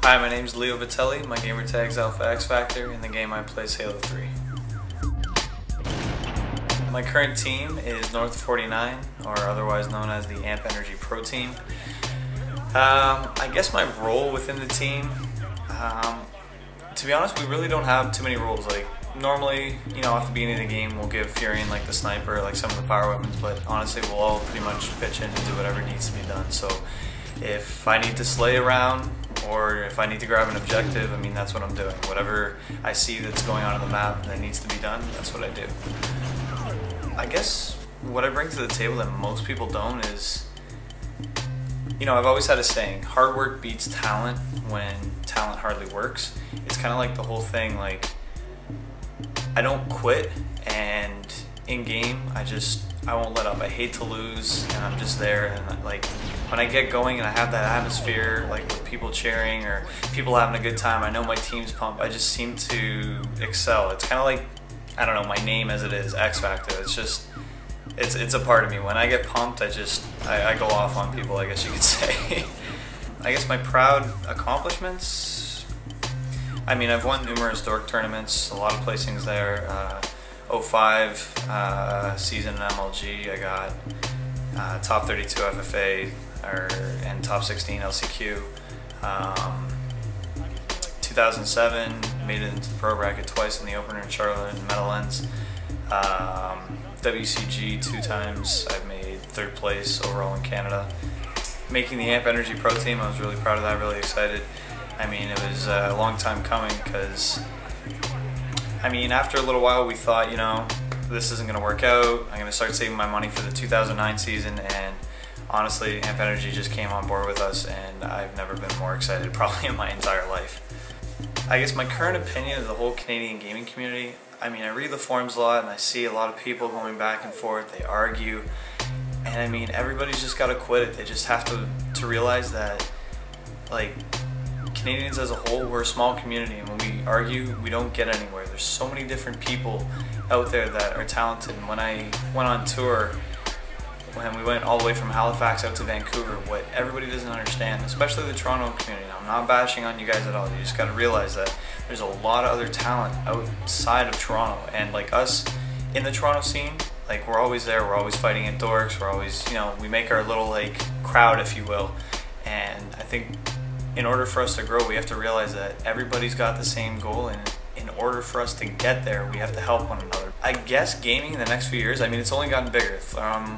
Hi, my name's Leo Vitelli. My gamer tag's XFactor. In the game I play Halo 3. My current team is North 49, or otherwise known as the Amp Energy Pro Team. I guess my role within the team, to be honest, we really don't have too many roles. Like normally, at the beginning of the game, we'll give Furion like the sniper, like some of the power weapons, but honestly, we'll all pretty much pitch in and do whatever needs to be done. So if I need to slay around, or if I need to grab an objective, that's what I'm doing. Whatever I see that's going on the map that needs to be done, that's what I do. I guess what I bring to the table that most people don't is, I've always had a saying, hard work beats talent when talent hardly works. It's kind of like the whole thing, like, I don't quit, and in game, I won't let up. I hate to lose, and I'm just there, and like, when I get going and I have that atmosphere, like with people cheering or people having a good time, I know my team's pumped, I just seem to excel. It's kind of like, I don't know, my name as it is, X Factor. It's just, it's a part of me. When I get pumped, I go off on people, I guess you could say. I guess my proud accomplishments, I've won numerous dork tournaments, a lot of placings there. 05 season in MLG, I got top 32 FFA and top 16 LCQ. 2007 made it into the pro bracket twice in the opener in Charlotte and Meadowlands. WCG 2 times. I've made 3rd place overall in Canada. Making the Amp Energy Pro Team, I was really proud of that, really excited. It was a long time coming because after a little while we thought, this isn't going to work out. I'm going to start saving my money for the 2009 season, and honestly, Amp Energy just came on board with us, and I've never been more excited probably in my entire life. I guess my current opinion of the whole Canadian gaming community, I read the forums a lot and I see a lot of people going back and forth, they argue, and everybody's just got to quit it. They just have to realize that, like, Canadians as a whole, we're a small community, and when we argue, we don't get anywhere. There's so many different people out there that are talented, and when I went on tour, when we went all the way from Halifax out to Vancouver, what everybody doesn't understand, especially the Toronto community, I'm not bashing on you guys at all, you just got to realize that there's a lot of other talent outside of Toronto, and like us in the Toronto scene, like, we're always there, we're always fighting at dorks, we're always, we make our little, like, crowd, if you will, and I think in order for us to grow, we have to realize that everybody's got the same goal, and in order for us to get there, we have to help one another. I guess gaming in the next few years, it's only gotten bigger.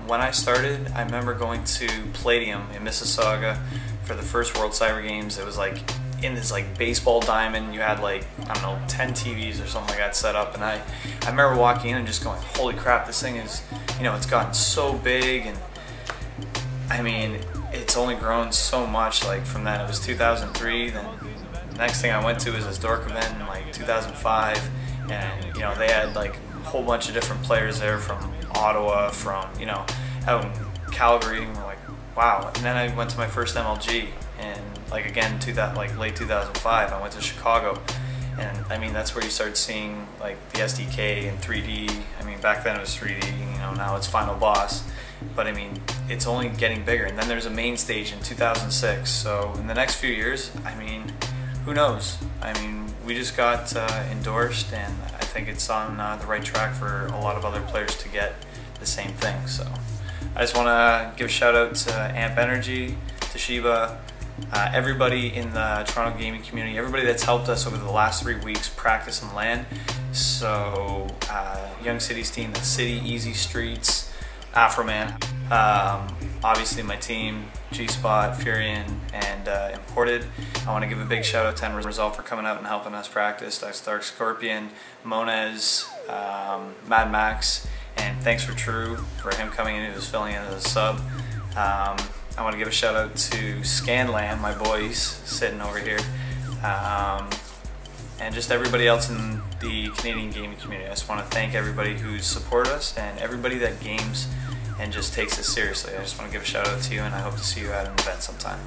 When I started, I remember going to Palladium in Mississauga for the first World Cyber Games. It was like in this like baseball diamond. You had like, I don't know, 10 TVs or something like that set up, and I remember walking in and just going, holy crap, this thing is, it's gotten so big, and it's only grown so much. Like, from that, it was 2003, then the next thing I went to was this dork event in like 2005, and they had like a whole bunch of different players there from Ottawa, from out in Calgary, and we're like, wow. And then I went to my first MLG, and like again late 2005, I went to Chicago, and that's where you start seeing like the SDK and 3D. Back then it was 3D, now it's Final Boss, but it's only getting bigger. And then there's a main stage in 2006, so in the next few years, who knows? We just got endorsed, and I think it's on the right track for a lot of other players to get the same thing. So I just want to give a shout out to Amp Energy, Toshiba, everybody in the Toronto gaming community, everybody that's helped us over the last 3 weeks practice and LAN. So Young Cities team, that's City, Easy Streets, Afroman, obviously my team, G-Spot, Furion, and Imported. I want to give a big shout out to End Result for coming out and helping us practice. That's Dark Scorpion, Monez, Mad Max, and thanks for True for him coming in. He was filling in as a sub. I want to give a shout out to Scanlan, my boys sitting over here, and just everybody else in the Canadian gaming community. I just want to thank everybody who's supported us and everybody that games and just takes this seriously. I just want to give a shout out to you, and I hope to see you at an event sometime.